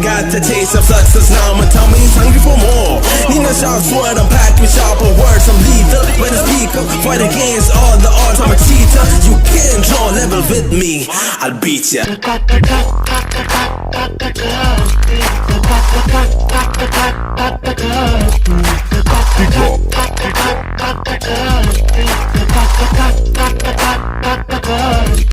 Got the taste of success now, my tummy is hungry for more. Need a sharp sword, I'm packed with sharper words. I'm lethal when I speak up, fight against all the odds. I'm a cheater, you can't draw level with me, I'll beat ya.